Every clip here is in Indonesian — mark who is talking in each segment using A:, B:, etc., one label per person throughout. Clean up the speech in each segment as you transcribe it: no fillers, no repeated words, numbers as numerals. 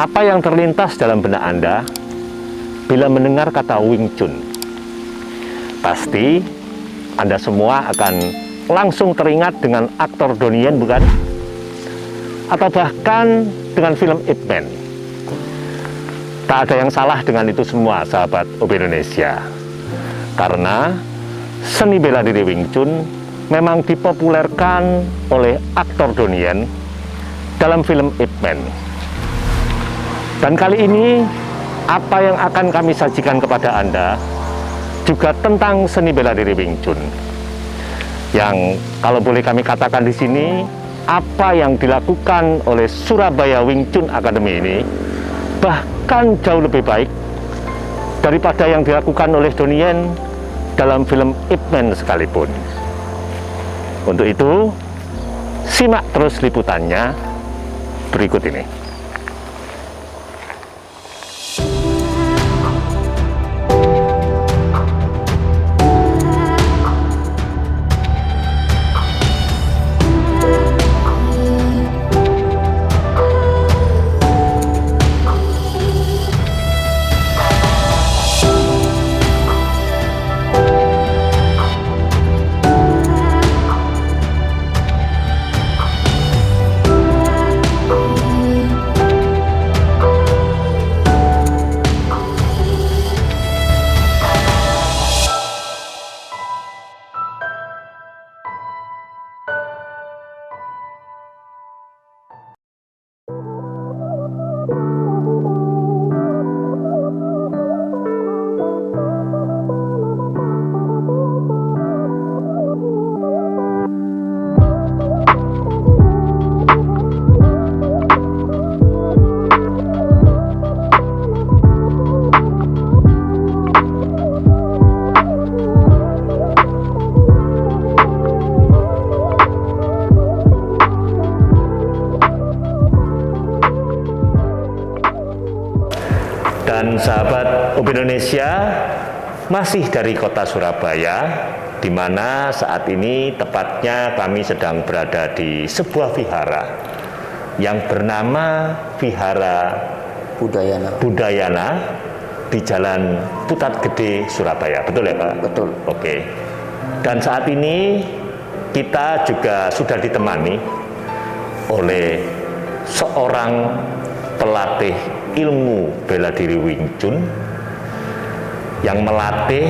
A: Apa yang terlintas dalam benak Anda bila mendengar kata Wing Chun? Pasti Anda semua akan langsung teringat dengan aktor Donnie Yen, bukan? Atau bahkan dengan film Ip Man. Tak ada yang salah dengan itu semua, sahabat OB Indonesia. Karena seni bela diri Wing Chun memang dipopulerkan oleh aktor Donnie Yen dalam film Ip Man. Dan kali ini, apa yang akan kami sajikan kepada Anda juga tentang seni bela diri Wing Chun. Yang kalau boleh kami katakan di sini, apa yang dilakukan oleh Surabaya Wing Chun Academy ini bahkan jauh lebih baik daripada yang dilakukan oleh Donnie Yen dalam film Ip Man sekalipun. Untuk itu, simak terus liputannya berikut ini. Dan sahabat OB Indonesia, masih dari kota Surabaya, di mana saat ini tepatnya kami sedang berada di sebuah vihara yang bernama Vihara Budayana di Jalan Putat Gede, Surabaya. Betul ya, Pak?
B: Betul.
A: Oke. Dan saat ini kita juga sudah ditemani oleh seorang pelatih ilmu bela diri Wing Chun yang melatih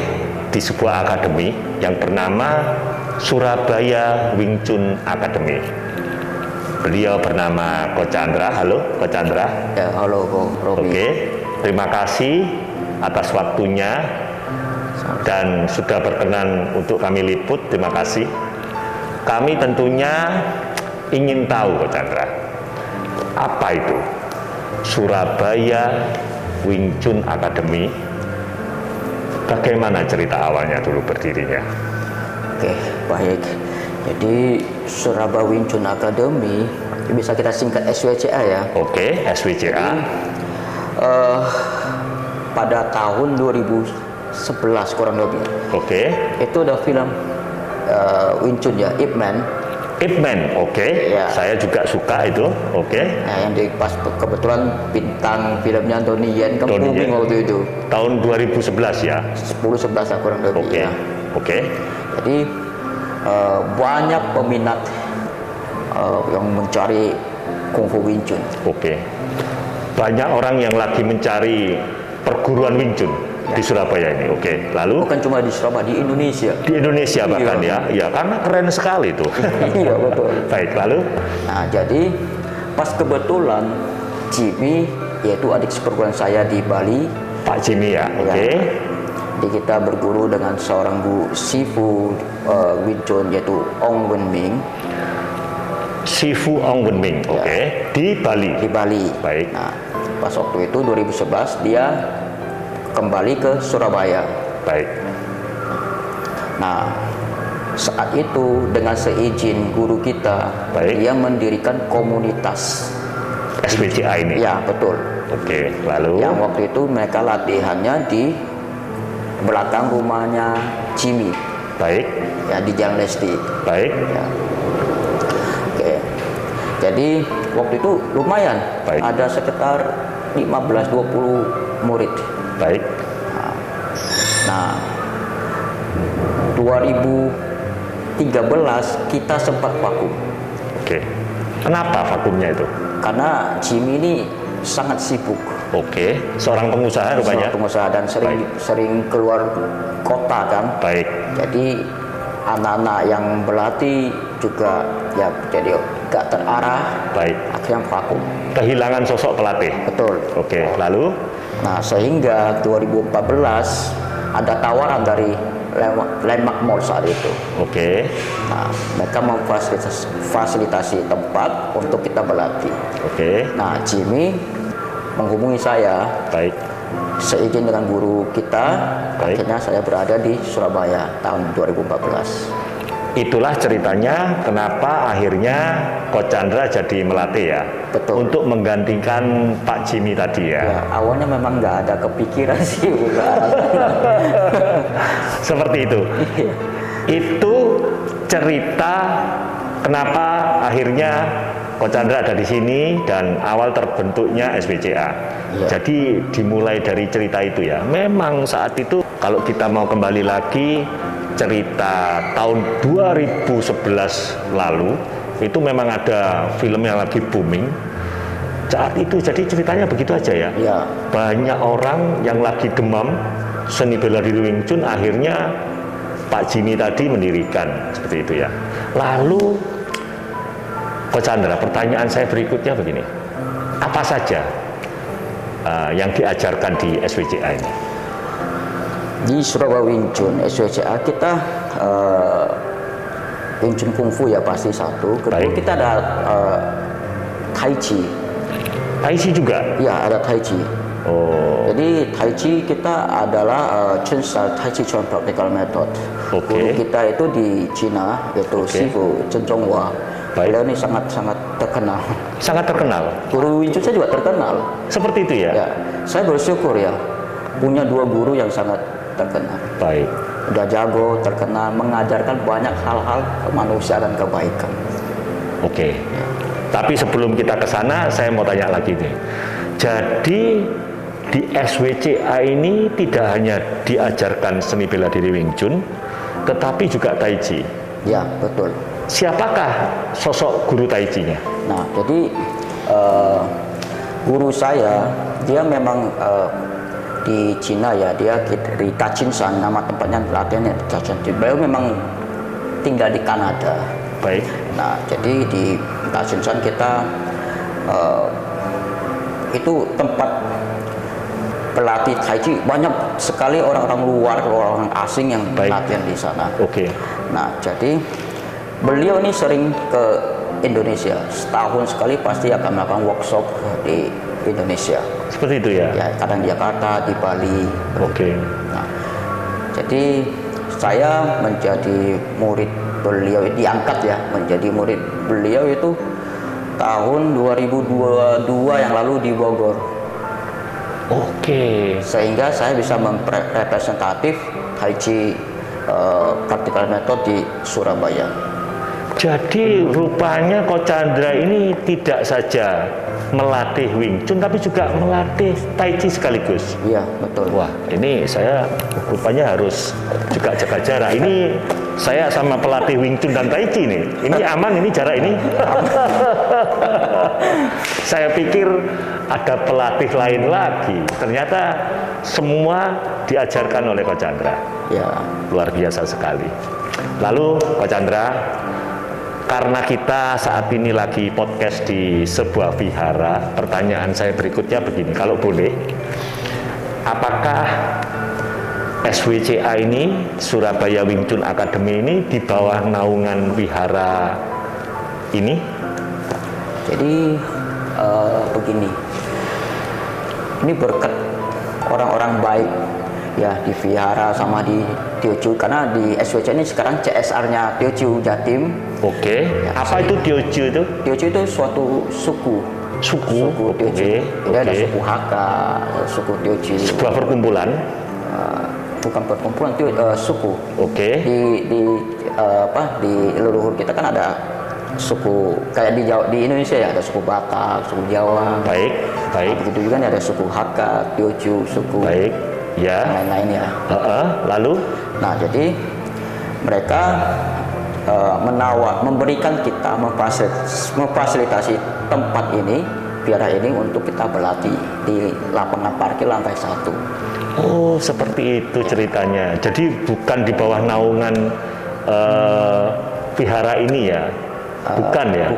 A: di sebuah akademi yang bernama Surabaya Wing Chun Academy. Beliau bernama Coach Chandra. Halo, Coach Chandra.
B: Ya, halo, Robi.
A: Oke, terima kasih atas waktunya dan sudah berkenan untuk kami liput. Terima kasih. Kami tentunya ingin tahu, Coach Chandra, apa itu Surabaya Wing Chun Academy? Bagaimana cerita awalnya dulu berdirinya?
B: Oke, baik. Jadi Surabaya Wing Chun Academy bisa kita singkat SWCA ya.
A: Oke, SWCA.
B: Pada tahun 2011 kurang lebih.
A: Oke.
B: Itu ada film Wing Chun ya, Ip Man.
A: Ip Man, oke.
B: Ya.
A: Saya juga suka itu, oke.
B: Nah, yang pas kebetulan bintang filmnya Donnie Yen kan booming waktu itu.
A: Tahun 2011 ya.
B: 10-11 lah kurang lebih.
A: Oke.
B: Ya.
A: Oke.
B: Jadi banyak peminat yang mencari kungfu Wing Chun.
A: Oke. Banyak orang yang lagi mencari perguruan Wing Chun di Surabaya ini. Oke. Lalu
B: Bukan cuma di Surabaya, di Indonesia.
A: di Indonesia bahkan ya. Ya, karena keren sekali itu.
B: Iya, betul.
A: Baik, lalu
B: Nah, jadi pas kebetulan Jimmy, yaitu adik seperguruan saya di Bali,
A: Pak Jimmy ya. Oke.
B: jadi kita berguru dengan seorang Sifu Wing Chun yaitu Ong Wen Ming
A: Sifu Ong Wen Ming. Oke. Di Bali.
B: di Bali.
A: Baik.
B: Nah, pas waktu itu 2011 dia kembali ke Surabaya.
A: Baik.
B: Nah, saat itu dengan seizin guru kita,
A: Baik.
B: dia mendirikan komunitas.
A: SWCA ini.
B: Ya, betul.
A: Oke. Lalu
B: Yang waktu itu mereka latihannya di belakang rumahnya Jimmy,
A: baik.
B: ya di Jalan Lesti.
A: Baik.
B: Ya. Oke. Jadi waktu itu lumayan,
A: Baik.
B: ada sekitar 15-20 murid.
A: Baik.
B: Nah, 2013 kita sempat vakum.
A: Oke. Kenapa vakumnya itu?
B: Karena Jimmy ini sangat sibuk.
A: Oke. Seorang pengusaha rupanya.
B: Seorang pengusaha dan
A: Baik.
B: sering keluar kota kan.
A: Baik.
B: Jadi anak-anak yang berlatih juga ya jadi gak terarah.
A: Baik.
B: Akhirnya vakum.
A: Kehilangan sosok pelatih.
B: Betul.
A: Oke. Lalu?
B: Nah, sehingga 2014 ada tawaran dari Landmark Mall saat itu.
A: Oke.
B: Nah, mereka memfasilitasi tempat untuk kita berlatih.
A: Oke.
B: Nah, Jimmy menghubungi saya,
A: Baik.
B: seizin dengan guru kita.
A: Baik.
B: Akhirnya saya berada di Surabaya tahun 2014.
A: Itulah ceritanya kenapa akhirnya Coach Chandra jadi melatih ya.
B: Betul.
A: Untuk menggantikan Pak Jimmy tadi ya.
B: Ya, awalnya memang nggak ada kepikiran sih, bukan.
A: Seperti itu. Itu cerita kenapa akhirnya Coach Chandra ada di sini dan awal terbentuknya SWCA.
B: Iya.
A: Jadi dimulai dari cerita itu ya. Memang saat itu kalau kita mau kembali lagi cerita tahun 2011 lalu itu memang ada film yang lagi booming saat itu. Jadi ceritanya begitu aja ya.
B: Ya,
A: Banyak orang yang lagi demam seni bela diri Wing Chun, akhirnya Pak Jimmy tadi mendirikan seperti itu ya. Lalu Coach Chandra, pertanyaan saya berikutnya begini, apa saja yang diajarkan di SWCA ini?
B: di Surabaya Wing Chun SWCA kita Wing Chun Kung Fu ya pasti satu. Kedua
A: Baik.
B: kita ada Tai Chi.
A: Tai Chi juga?
B: Ya, ada Tai Chi.
A: Oh,
B: Jadi Tai Chi kita adalah Chun Style Tai Chi Chuan Practical Method.
A: Oke.
B: Guru kita itu di Cina, yaitu
A: Oke.
B: Sifu Chen Zhonghua.
A: Baik.
B: Beliau ini sangat terkenal.
A: sangat terkenal.
B: Guru Wing Chun saya juga terkenal.
A: Seperti itu ya?
B: Ya, saya bersyukur ya punya dua guru yang sangat terkenal.
A: Baik.
B: Udah jago, terkenal, mengajarkan banyak hal-hal manusia dan kebaikan.
A: Oke. Tapi sebelum kita ke sana, saya mau tanya lagi nih. Jadi di SWCA ini tidak hanya diajarkan seni bela diri Wing Chun, tetapi juga Tai Chi.
B: Ya, betul.
A: Siapakah sosok guru Tai Chi-nya?
B: Nah, jadi guru saya, dia memang di Cina ya, dia di Tachinshan, nama tempatnya latihannya di Tachinshan. Beliau memang tinggal di Kanada.
A: Baik.
B: Nah, jadi di Tachinshan kita itu tempat pelatih Tai Chi, banyak sekali orang-orang luar, orang asing yang
A: Baik.
B: latihan di sana.
A: Oke.
B: Nah, jadi beliau ini sering ke Indonesia, setahun sekali pasti akan melakukan workshop di Indonesia.
A: Seperti itu ya?
B: Ya, kadang di Jakarta, di Bali.
A: Oke.
B: Nah, jadi saya menjadi murid beliau, diangkat ya menjadi murid beliau itu tahun 2022 yang lalu di Bogor.
A: Oke.
B: Sehingga saya bisa merepresentatif Tai Chi Practical Method di Surabaya.
A: Jadi rupanya Coach Chandra ini tidak saja melatih Wing Chun, tapi juga melatih Tai Chi sekaligus.
B: Iya, betul.
A: Wah, ini saya rupanya harus juga jaga jarak. Ini saya sama pelatih Wing Chun dan Tai Chi nih. Ini aman ini jarak ini? Saya pikir ada pelatih lain lagi. Ternyata semua diajarkan oleh Coach Chandra.
B: Ya,
A: Luar biasa sekali. Lalu Coach Chandra, karena kita saat ini lagi podcast di sebuah vihara, pertanyaan saya berikutnya begini, kalau boleh, apakah SWCA ini, Surabaya Wing Chun Academy ini di bawah naungan vihara ini?
B: jadi begini, ini berkat orang-orang baik ya di vihara sama di Teochew, karena di SWC ini sekarang CSR-nya Teochew Jatim.
A: Oke,
B: Ya,
A: apa itu Teochew itu?
B: Teochew itu suatu suku
A: Suku?
B: Teochew.
A: Oke,
B: Jadi ada
A: oke.
B: suku Hakka, suku Teochew.
A: Sebuah perkumpulan?
B: Bukan perkumpulan, suku.
A: Oke,
B: Di leluhur kita kan ada suku kayak di Indonesia ya, ada suku Batak, suku Jawa.
A: Baik, baik.
B: Begitu juga ada suku Hakka, Teochew, suku
A: Baik, ya.
B: lain-lain ya.
A: Lalu?
B: Nah, jadi mereka memberikan kita, memfasilitasi tempat ini, biara ini untuk kita berlatih di lapangan parkir lantai 1.
A: Oh, seperti itu ceritanya. Jadi bukan di bawah naungan vihara ini ya? Bukan ya?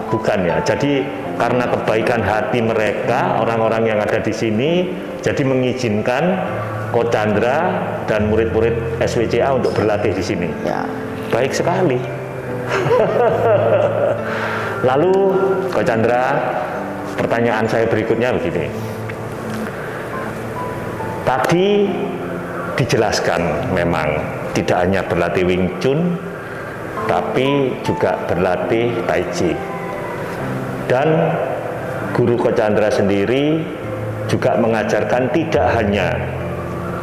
A: Bukan ya. Jadi karena kebaikan hati mereka, orang-orang yang ada di sini, jadi mengizinkan Ko Chandra dan murid-murid SWCA untuk berlatih di sini.
B: Ya.
A: Baik sekali. Lalu Ko Chandra, pertanyaan saya berikutnya begini. Tadi dijelaskan memang tidak hanya berlatih Wing Chun, tapi juga berlatih Tai Chi. Dan Guru Ko Chandra sendiri juga mengajarkan tidak hanya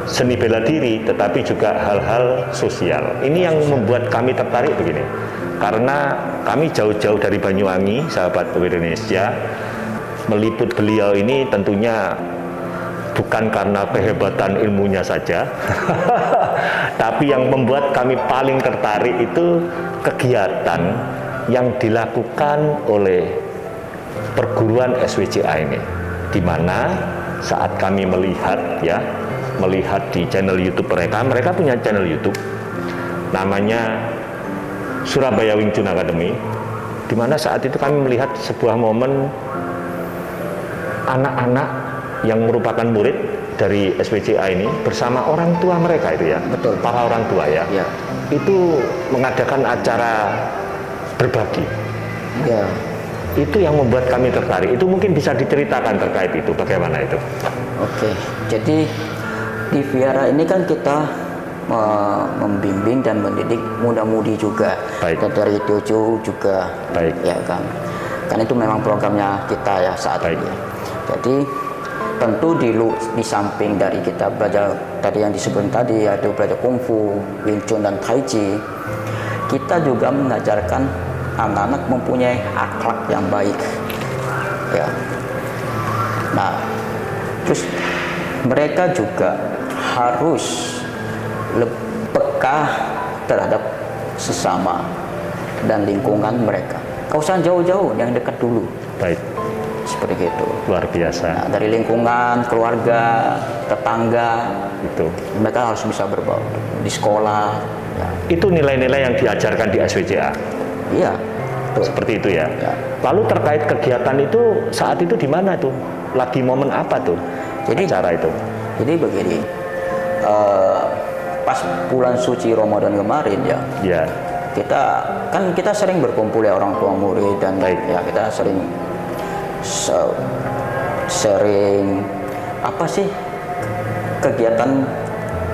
A: seni bela diri, tetapi juga hal-hal sosial. Ini yang membuat kami tertarik begini. Karena kami jauh-jauh dari Banyuwangi, sahabat Indonesia, meliput beliau ini tentunya bukan karena kehebatan ilmunya saja, tapi yang membuat kami paling tertarik itu kegiatan yang dilakukan oleh perguruan SWCA ini, di mana saat kami melihat di channel YouTube mereka punya channel YouTube namanya Surabaya Wing Chun Academy, di mana saat itu kami melihat sebuah momen anak-anak yang merupakan murid dari SWCA ini bersama orang tua mereka itu ya.
B: Betul.
A: Para orang tua ya.
B: Ya.
A: Itu mengadakan acara berbagi.
B: Ya.
A: Itu yang membuat kami tertarik. Itu mungkin bisa diceritakan terkait itu, bagaimana itu?
B: Oke. Jadi di Vihara ini kan kita membimbing dan mendidik muda-mudi juga.
A: Baik.
B: Dan dari Teochew juga.
A: Baik.
B: Ya kan. Kan itu memang programnya kita ya saat
A: Baik.
B: ini. Jadi tentu di samping dari kita belajar tadi yang disebut tadi, yaitu belajar kungfu, Wing Chun dan Tai Chi, kita juga mengajarkan anak-anak mempunyai akhlak yang baik. Ya. Nah, terus mereka juga harus peka terhadap sesama dan lingkungan mereka. Kau usah jauh-jauh, yang dekat dulu.
A: Baik.
B: Seperti itu.
A: Luar biasa.
B: Nah, dari lingkungan, keluarga, tetangga,
A: Itu.
B: mereka harus bisa berbaur di sekolah. Ya.
A: Itu nilai-nilai yang diajarkan di SWCA.
B: Iya. Betul.
A: Seperti itu ya.
B: Ya.
A: Lalu terkait kegiatan itu saat itu di mana tuh? Lagi momen apa tuh?
B: Jadi
A: acara itu.
B: Jadi begini. Pas bulan suci Ramadan kemarin ya.
A: Ya.
B: Kita sering berkumpul ya orang tua murid dan
A: Baik.
B: ya kita sering apa sih kegiatan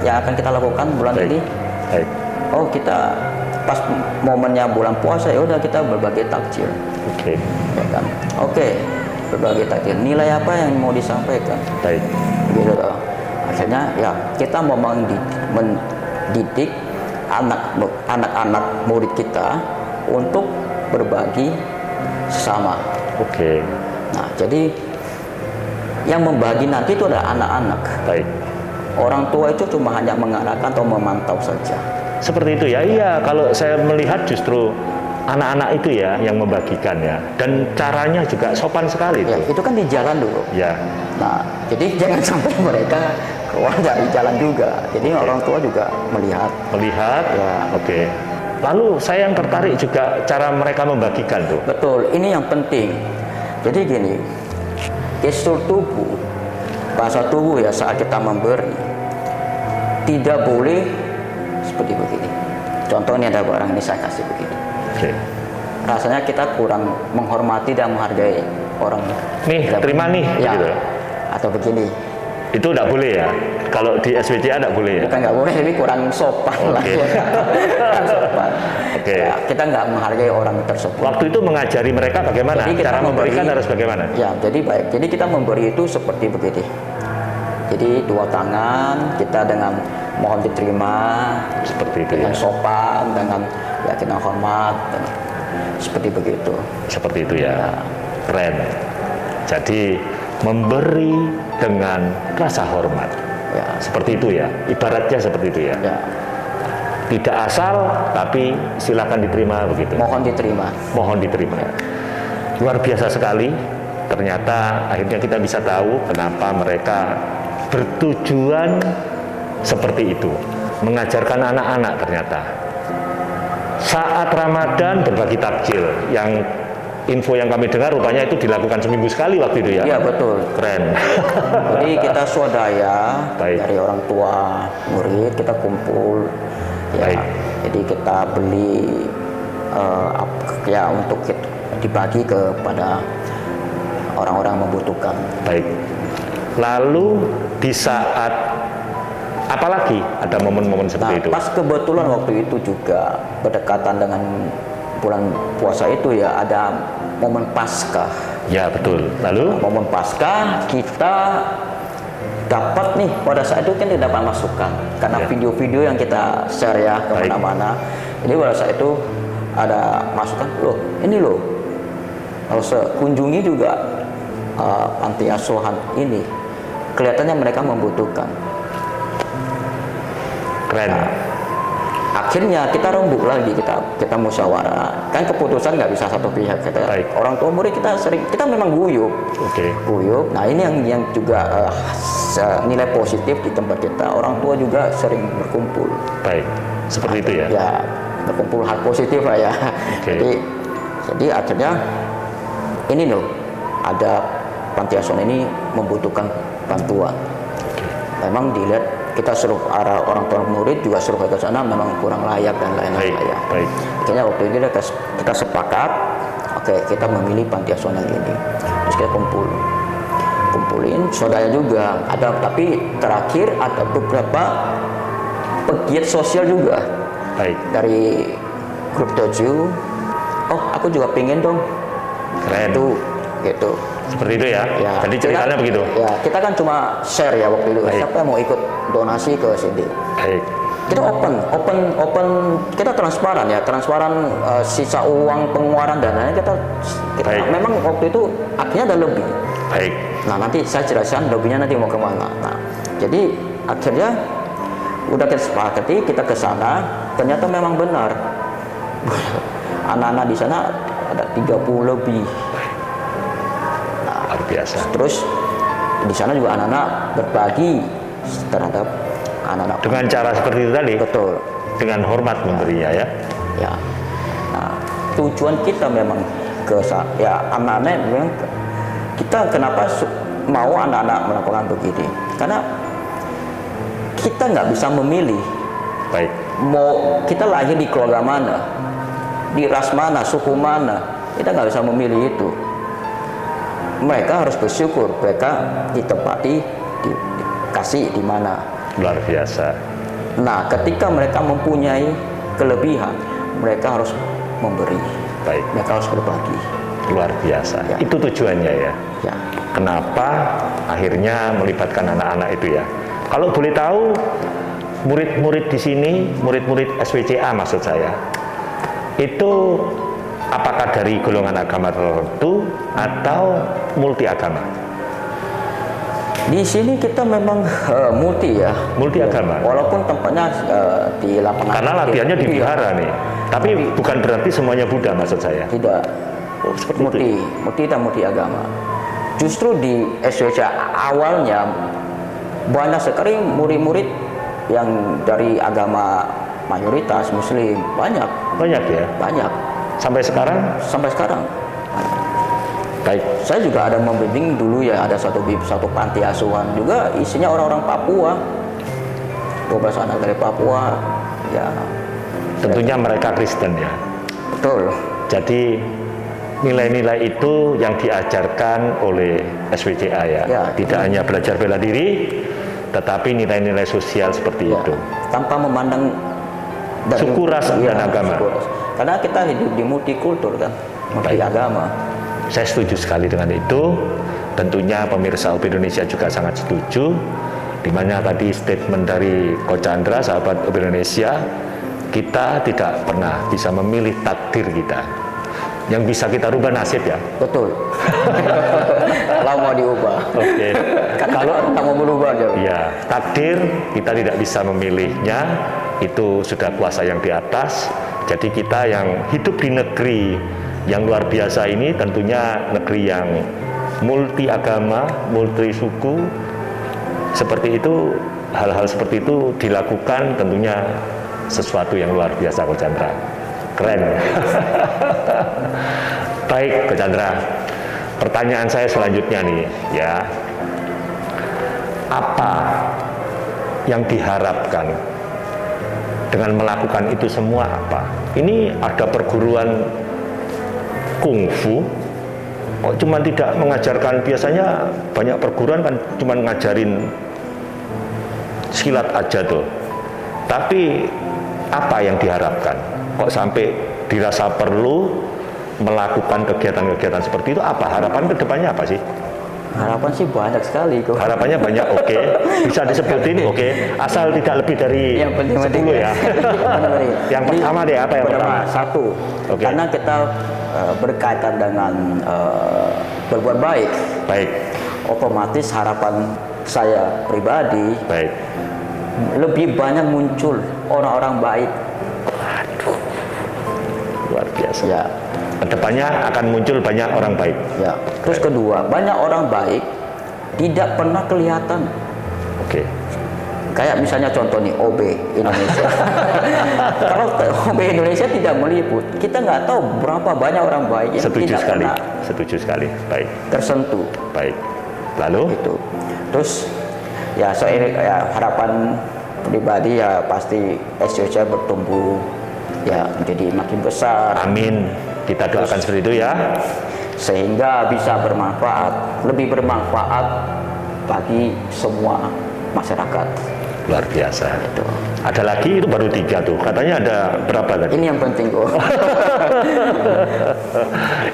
B: yang akan kita lakukan bulan
A: Baik.
B: ini?
A: Baik.
B: Oh, kita pas momennya bulan puasa ya udah kita berbagi takjil.
A: Oke.
B: Ya kan? Oke, berbagi takjil. Nilai apa yang mau disampaikan?
A: Baik.
B: Gitu loh. Akhirnya ya kita mau mendidik anak-anak murid kita untuk berbagi sesama.
A: Oke.
B: Nah, jadi yang membagi nanti itu adalah anak-anak.
A: Baik.
B: Orang tua itu cuma hanya mengarahkan atau memantau saja.
A: Seperti itu ya. Iya, kalau saya melihat justru anak-anak itu ya yang membagikan ya. Dan caranya juga sopan sekali
B: Ya,
A: itu.
B: itu kan di jalan dulu.
A: Ya.
B: Nah, jadi jangan sampai mereka keluar dari jalan juga. Jadi orang tua juga melihat.
A: Melihat.
B: Ya.
A: Oke. Lalu saya yang tertarik juga cara mereka membagikan tuh.
B: Betul, ini yang penting. Jadi gini, gestur tubuh, bahasa tubuh ya saat kita memberi, tidak boleh seperti begini. Contohnya ada barang ini saya kasih begini.
A: Oke.
B: Rasanya kita kurang menghormati dan menghargai orang.
A: Nih, terima nih.
B: Ya,
A: Gitu.
B: atau begini.
A: Itu tidak boleh ya. Kalau di SWCA tidak boleh ya.
B: Bukan nggak boleh, tapi kurang sopan lah.
A: Oke.
B: Kurang sopan.
A: Oke.
B: Ya, kita nggak menghargai orang tersebut.
A: Waktu itu mengajari mereka bagaimana?
B: Jadi kita
A: Cara memberikan harus bagaimana?
B: Ya, jadi baik. Jadi kita memberi itu seperti begini. Jadi dua tangan kita dengan mohon diterima,
A: Seperti itu
B: dengan
A: ya.
B: sopan, dengan ya kita hormat. seperti begitu.
A: Seperti itu ya. Keren. Jadi memberi dengan rasa hormat.
B: Ya,
A: Seperti itu ya. Ibaratnya seperti itu ya.
B: ya.
A: Tidak asal, tapi silakan diterima begitu.
B: Mohon diterima.
A: Mohon diterima. Luar biasa sekali. Ternyata akhirnya kita bisa tahu kenapa mereka bertujuan seperti itu. Mengajarkan anak-anak ternyata. Saat Ramadan berbagi takjil. Yang info yang kami dengar rupanya itu dilakukan seminggu sekali waktu itu ya.
B: Iya, betul.
A: Keren.
B: Jadi kita swadaya
A: Baik.
B: dari orang tua, murid, kita kumpul. Ya,
A: Baik.
B: jadi kita beli ya untuk dibagi kepada orang-orang membutuhkan.
A: Baik. Lalu di saat apalagi ada momen-momen seperti itu?
B: Pas kebetulan waktu itu juga berdekatan dengan bulan puasa itu ya, ada momen Paskah.
A: Ya betul. Lalu
B: Momen Paskah kita dapat nih, pada saat itu kan kita dapat masukan karena
A: Ya.
B: video-video yang kita share ya kemana-mana. Jadi pada saat itu ada masukan, loh ini loh harus kunjungi juga panti asuhan ini, kelihatannya mereka membutuhkan.
A: keren.
B: Akhirnya kita rembuk lagi, kita musyawarah, kan keputusan nggak bisa satu pihak.
A: Baik.
B: Orang tua murid kita memang guyup.
A: Oke.
B: Guyup. Nah ini yang juga nilai positif di tempat kita. Orang tua juga sering berkumpul.
A: Baik. Seperti itu ya.
B: Ya, berkumpul hal positif lah ya.
A: Oke.
B: Jadi akhirnya ini loh, ada panti asuhan ini membutuhkan bantuan. Memang dilihat, kita suruh orang tua murid juga suruh ke sana, memang kurang layak dan lain-lain.
A: Baik. Baik.
B: Akhirnya waktu itu kita sepakat, oke, kita memilih panti asuhan yang ini. Terus kita kumpulin saudara juga ada, tapi terakhir ada beberapa pegiat sosial juga
A: Baik.
B: dari grup doju. Oh, aku juga pengen dong.
A: Keren.
B: Gitu.
A: Seperti itu ya.
B: Ya,
A: Jadi ceritanya begitu.
B: Ya, kita kan cuma share ya waktu itu.
A: Baik.
B: Siapa yang mau ikut donasi ke sini?
A: Baik.
B: Kita open, kita transparan ya, sisa uang pengeluaran dananya kita
A: Baik.
B: memang waktu itu akhirnya ada lebih.
A: Baik.
B: Nah, nanti saya jelaskan lebihnya nanti mau kemana. Nah, jadi akhirnya udah kita sepakati, kita ke sana, ternyata memang benar. Anak-anak di sana ada 30 lebih.
A: Luar biasa.
B: Terus di sana juga anak-anak berbagi terhadap anak-anak.
A: Dengan cara seperti itu tadi.
B: Betul.
A: Dengan hormat memberinya ya.
B: Ya. Nah, tujuan kita memang ya anak-anak memang kita kenapa mau anak-anak melakukan begini? Karena kita nggak bisa memilih
A: Baik.
B: mau kita lahir di keluarga mana, di ras mana, suku mana, kita nggak bisa memilih itu. Mereka harus bersyukur mereka ditempati, dikasih di mana.
A: Luar biasa.
B: Nah, ketika mereka mempunyai kelebihan, mereka harus memberi.
A: Baik.
B: Mereka harus berbagi.
A: Luar biasa.
B: Ya.
A: Itu tujuannya ya.
B: Ya,
A: Kenapa akhirnya melibatkan anak-anak itu ya? Kalau boleh tahu, murid-murid di sini, murid-murid SWCA maksud saya, itu apakah dari golongan agama tertentu atau multi agama?
B: di sini kita memang multi ya.
A: Multi agama.
B: Walaupun tempatnya di lapangan.
A: Karena latihannya di
B: Iya.
A: wihara nih. Tapi bukan berarti semuanya Buddha maksud saya.
B: Tidak.
A: Oh, seperti itu.
B: Multi dan multi agama. Justru di SWCA awalnya banyak sekali murid-murid yang dari agama mayoritas Muslim, banyak
A: Sampai sekarang?
B: sampai sekarang.
A: Baik.
B: Saya juga ada membimbing dulu ya, ada satu panti asuhan juga isinya orang-orang Papua, 12 anak dari Papua ya.
A: Tentunya mereka Kristen ya.
B: Betul.
A: Jadi nilai-nilai itu yang diajarkan oleh SWCA ya.
B: Ya.
A: Tidak hanya belajar bela diri, tetapi nilai-nilai sosial seperti
B: Ya,
A: itu.
B: tanpa memandang
A: Suku, ras, dan agama.
B: suku, ras. Karena kita hidup di multikultur kan, multi
A: Baik.
B: agama.
A: Saya setuju sekali dengan itu. Tentunya pemirsa UP Indonesia juga sangat setuju. Di mana tadi statement dari Coach Chandra, sahabat UP Indonesia, kita tidak pernah bisa memilih takdir kita. yang bisa kita rubah nasib ya.
B: Betul. Kalau mau diubah.
A: Oke.
B: Kalau kita mau berubah aja.
A: Ya, takdir kita tidak bisa memilihnya, itu sudah kuasa yang di atas. Jadi kita yang hidup di negeri yang luar biasa ini tentunya negeri yang multi agama, multi suku, seperti itu, hal-hal seperti itu dilakukan tentunya sesuatu yang luar biasa, Ko Chandra. Keren ya. Baik, Ko Chandra. Pertanyaan saya selanjutnya nih, ya. Apa yang diharapkan dengan melakukan itu semua apa? Ini ada perguruan kungfu, kok cuma tidak mengajarkan, biasanya banyak perguruan kan cuma ngajarin silat aja tuh. Tapi apa yang diharapkan? Kok sampai dirasa perlu melakukan kegiatan-kegiatan seperti itu? Apa harapan kedepannya apa sih?
B: Harapan sih banyak sekali kok.
A: Harapannya banyak, oke. Bisa disebutin, oke. Asal tidak lebih dari
B: yang penting
A: 10 ya. Yang pertama deh, apa yang pertama?
B: Satu,
A: Oke.
B: karena kita berkaitan dengan berbuat baik.
A: Baik,
B: Otomatis harapan saya pribadi
A: baik.
B: lebih banyak muncul orang-orang baik.
A: Luar biasa.
B: Ya,
A: Kedepannya akan muncul banyak orang baik.
B: ya. Terus kedua, banyak orang baik tidak pernah kelihatan.
A: Oke.
B: Kayak misalnya contoh nih OB Indonesia. Kalau OB Indonesia tidak meliput, kita nggak tahu berapa banyak orang baik yang
A: Setuju
B: tidak
A: sekali.
B: pernah
A: Setuju sekali. Baik,
B: tersentuh.
A: baik. Lalu?
B: Itu. Terus ya harapan pribadi ya pasti SCOC bertumbuh ya menjadi makin besar.
A: Amin. Kita doakan seperti itu ya.
B: Sehingga bisa bermanfaat, lebih bermanfaat bagi semua masyarakat.
A: Luar biasa.
B: Itu.
A: Ada lagi, itu baru 3 tuh. Katanya ada berapa tadi?
B: Ini yang penting kok.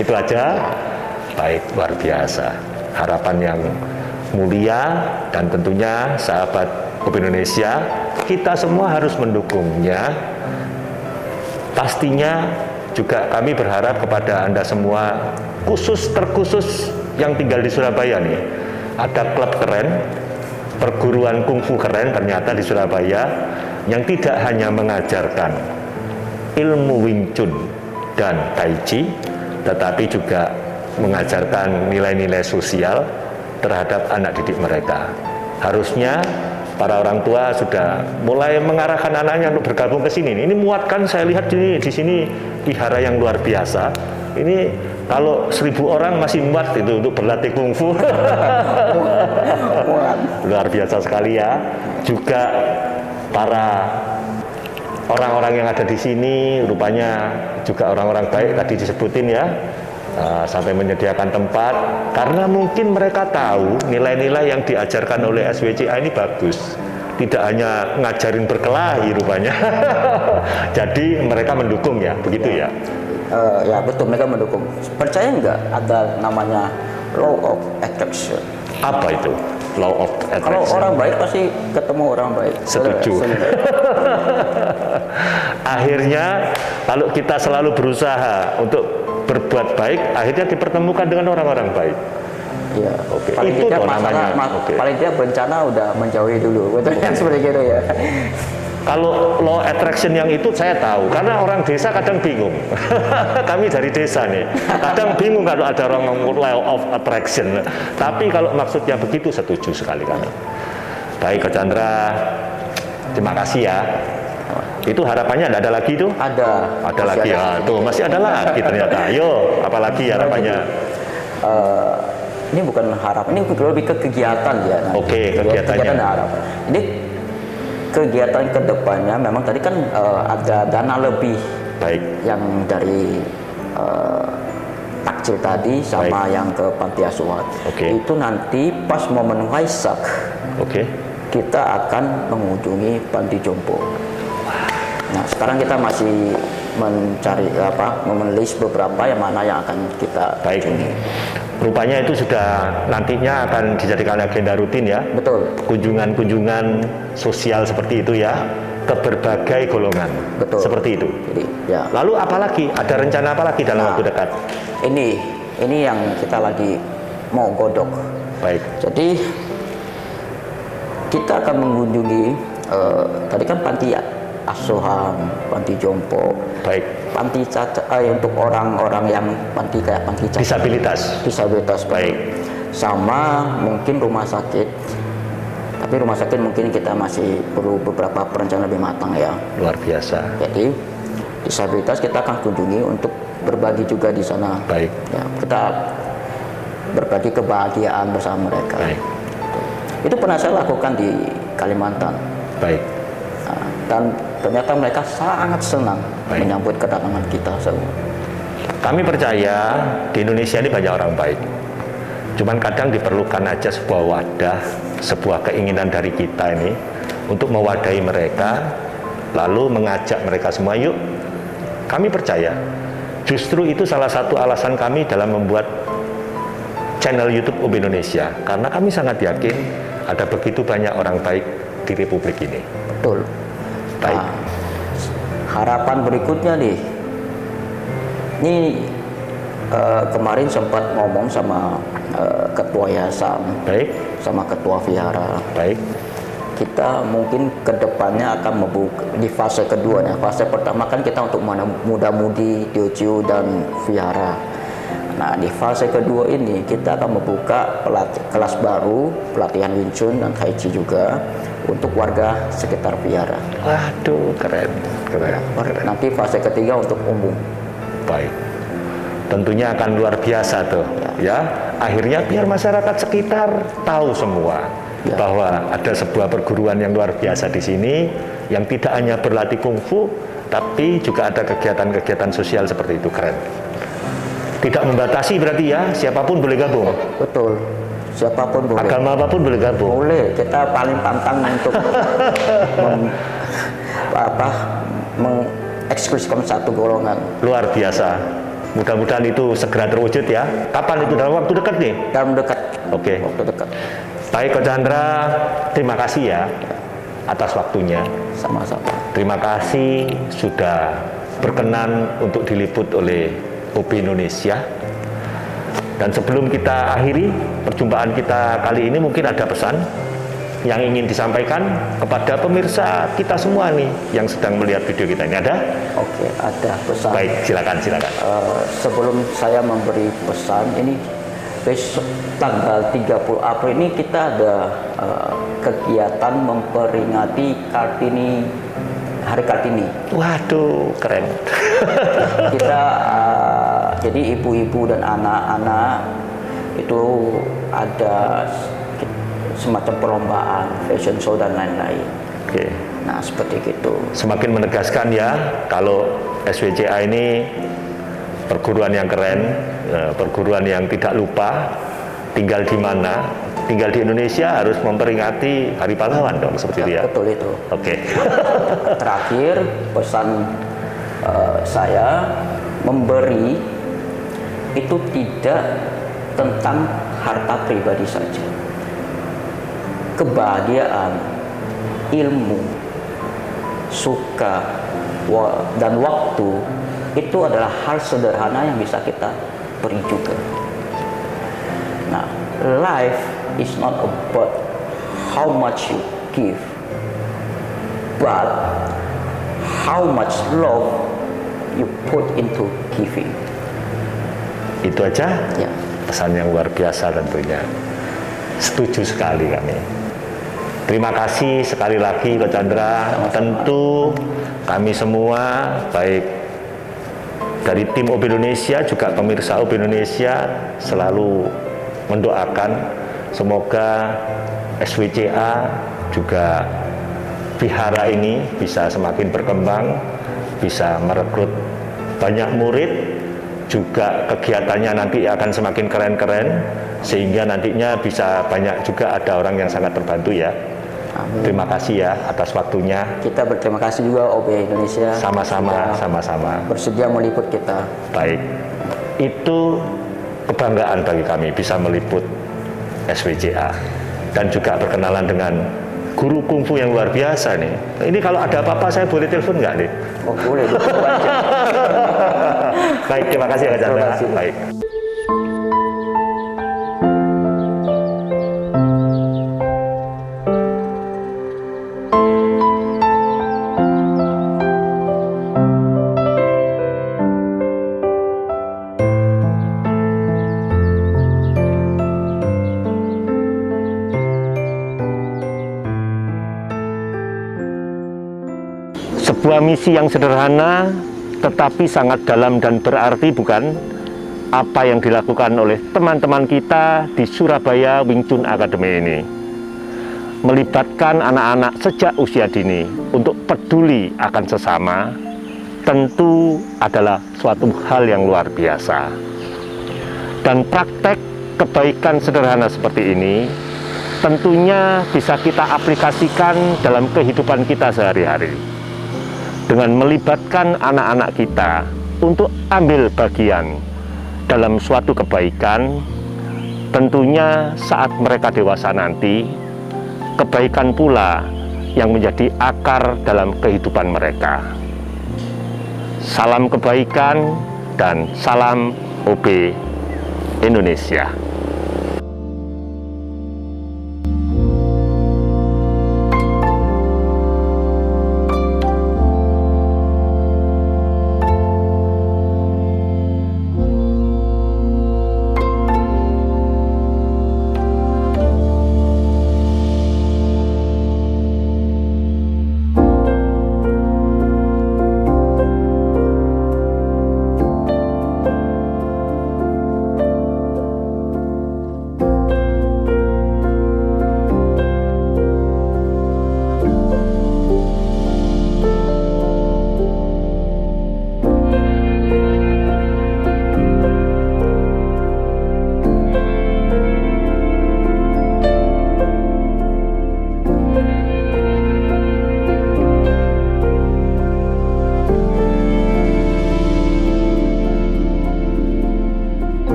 A: Itu aja. Baik, luar biasa. Harapan yang mulia dan tentunya sahabat Kopi Indonesia, kita semua harus mendukungnya. Pastinya juga kami berharap kepada Anda semua, terkhusus yang tinggal di Surabaya nih. Ada klub keren, perguruan kungfu keren ternyata di Surabaya yang tidak hanya mengajarkan ilmu Wing Chun dan Tai Chi, tetapi juga mengajarkan nilai-nilai sosial terhadap anak didik mereka. Harusnya para orang tua sudah mulai mengarahkan anaknya untuk bergabung ke sini. Ini muatkan, saya lihat di sini wihara yang luar biasa. Ini kalau 1000 orang masih muat itu untuk berlatih kungfu. Luar biasa sekali ya. Juga para orang-orang yang ada di sini rupanya juga orang-orang baik tadi disebutin ya. Sampai menyediakan tempat karena mungkin mereka tahu nilai-nilai yang diajarkan oleh SWCA ini bagus, tidak hanya ngajarin berkelahi rupanya. Jadi mereka mendukung ya, begitu ya.
B: Ya betul, mereka mendukung. Percaya nggak ada namanya law of attraction?
A: Apa itu law of attraction?
B: Kalau orang baik pasti ketemu orang baik.
A: Setuju. Akhirnya kalau kita selalu berusaha untuk berbuat baik, akhirnya dipertemukan dengan orang-orang baik.
B: Iya.
A: Oke.
B: Paling
A: Itu
B: tidak
A: toh namanya. Oke.
B: paling tidak bencana udah menjauhi dulu. Betul kan seperti itu ya.
A: Kalau law attraction yang itu saya tahu, karena orang desa kadang bingung. Kami dari desa nih, kadang bingung kalau ada orang ngomong law of attraction. Tapi kalau maksudnya begitu, setuju sekali kami. Baik, Ko Chandra, terima kasih ya. Itu harapannya ada lagi tuh?
B: Ada
A: Lagi ya, tuh masih ada lagi ternyata. Ayo, apalagi harapannya?
B: Ini bukan harapan, ini lebih ke kegiatan ya.
A: Oke, kegiatannya.
B: Kegiatan dan harapan. Jadi kegiatan kedepannya memang tadi kan ada dana lebih.
A: Baik.
B: Yang dari takjil tadi sama
A: Baik.
B: yang ke panti asuhan.
A: Oke.
B: Itu nanti pas momen Waisak
A: Oke.
B: kita akan mengunjungi panti jompo. Nah, sekarang kita masih mencari menulis beberapa yang mana yang akan kita
A: Baik.
B: kunjungi.
A: Rupanya itu sudah nantinya akan dijadikan agenda rutin ya.
B: Betul.
A: Kunjungan-kunjungan sosial seperti itu ya. ke berbagai golongan.
B: Betul.
A: Seperti itu.
B: Jadi, ya.
A: Lalu apalagi? Ada rencana apa lagi dalam waktu dekat?
B: Ini yang kita lagi mau godok.
A: Baik.
B: Jadi kita akan mengunjungi tadi kan panti asuhan, panti jompo,
A: Baik.
B: panti cacat untuk orang-orang yang panti kayak panti cacat, disabilitas.
A: Baik.
B: Sama mungkin rumah sakit. Tapi rumah sakit mungkin kita masih perlu beberapa perencanaan lebih matang ya.
A: Luar biasa.
B: Jadi disabilitas kita akan kunjungi untuk berbagi juga di sana.
A: Baik.
B: Ya, kita berbagi kebahagiaan bersama mereka.
A: Baik.
B: Itu pernah saya lakukan di Kalimantan.
A: Baik.
B: Nah, dan ternyata mereka sangat senang menyambut kedatangan kita semua.
A: Kami percaya di Indonesia ini banyak orang baik. Cuman kadang diperlukan aja sebuah wadah, sebuah keinginan dari kita ini untuk mewadahi mereka, lalu mengajak mereka semua, yuk. Kami percaya, justru itu salah satu alasan kami dalam membuat channel YouTube UB Indonesia, karena kami sangat yakin ada begitu banyak orang baik di Republik ini.
B: Betul.
A: Baik.
B: Nah, harapan berikutnya nih, ini kemarin sempat ngomong sama ketua yayasan,
A: Baik.
B: sama ketua vihara.
A: Baik.
B: Kita mungkin kedepannya akan membuka di fase kedua. Nah, fase pertama kan kita untuk muda-mudi, Teochew dan vihara. Nah, di fase kedua ini kita akan membuka kelas baru, pelatihan Wing Chun dan Tai Chi juga untuk warga sekitar vihara.
A: Waduh, keren.
B: Nanti fase ketiga untuk umum.
A: Baik. Tentunya akan luar biasa tuh, ya. Akhirnya biar masyarakat sekitar tahu semua bahwa ada sebuah perguruan yang luar biasa di sini yang tidak hanya berlatih kungfu, tapi juga ada kegiatan-kegiatan sosial seperti itu. Keren. Tidak membatasi berarti ya, siapapun boleh gabung.
B: Betul. Siapapun boleh.
A: Agama apapun boleh gabung.
B: Boleh. Kita paling pantang untuk mengeksklusifkan satu golongan.
A: Luar biasa. Mudah-mudahan itu segera terwujud ya. Kapan itu? Dalam waktu dekat nih?
B: Dalam dekat.
A: Oke.
B: Waktu dekat.
A: Baik, Coach Chandra, terima kasih ya atas waktunya.
B: Sama-sama.
A: Terima kasih sudah berkenan untuk diliput oleh UB Indonesia. Dan sebelum kita akhiri perjumpaan kita kali ini, mungkin ada pesan yang ingin disampaikan kepada pemirsa kita semua nih yang sedang melihat video kita ini. Ada?
B: Oke, ada pesan.
A: Baik, silakan.
B: Sebelum saya memberi pesan, ini besok tanggal 30 April ini kita ada kegiatan memperingati Kartini, Hari Kartini.
A: Waduh, keren.
B: Kita jadi ibu-ibu dan anak-anak itu ada semacam perlombaan, fashion show dan lain-lain.
A: Oke.
B: Nah, seperti itu.
A: Semakin menegaskan ya, kalau SWCA ini perguruan yang keren, perguruan yang tidak lupa tinggal di mana, tinggal di Indonesia harus memperingati Hari Pahlawan dong, seperti itu ya.
B: Betul itu.
A: Oke.
B: Terakhir pesan saya memberi itu tidak tentang harta pribadi saja. Kebahagiaan, ilmu, suka, dan waktu itu adalah hal sederhana yang bisa kita beri juga. Nah, life is not about how much you give, but how much love you put into giving.
A: Itu aja
B: Ya.
A: pesan yang luar biasa tentunya. Setuju sekali kami. Terima kasih sekali lagi Coach Chandra. Tentu kami semua, baik dari tim UB Indonesia juga pemirsa UB Indonesia, selalu mendoakan semoga SWCA juga vihara ini bisa semakin berkembang, bisa merekrut banyak murid, juga kegiatannya nanti akan semakin keren-keren, sehingga nantinya bisa banyak juga ada orang yang sangat terbantu ya.
B: Amin.
A: Terima kasih ya atas waktunya.
B: Kita berterima kasih juga OB Indonesia.
A: Sama-sama,
B: sudah
A: sama-sama.
B: bersedia meliput kita.
A: Baik, itu kebanggaan bagi kami bisa meliput SWCA dan juga berkenalan dengan guru kungfu yang luar biasa nih. Ini kalau ada apa-apa saya boleh telepon nggak nih?
B: Oh, boleh, tunggu aja.
A: Baik, terima kasih Kak Chandra.
B: Terima kasih.
A: Baik. Sebuah misi yang sederhana tetapi sangat dalam dan berarti, bukan? Apa yang dilakukan oleh teman-teman kita di Surabaya Wing Chun Academy ini. Melibatkan anak-anak sejak usia dini untuk peduli akan sesama tentu adalah suatu hal yang luar biasa. Dan praktek kebaikan sederhana seperti ini tentunya bisa kita aplikasikan dalam kehidupan kita sehari-hari. Dengan melibatkan anak-anak kita untuk ambil bagian dalam suatu kebaikan, tentunya saat mereka dewasa nanti, kebaikan pula yang menjadi akar dalam kehidupan mereka. Salam kebaikan dan salam OB Indonesia.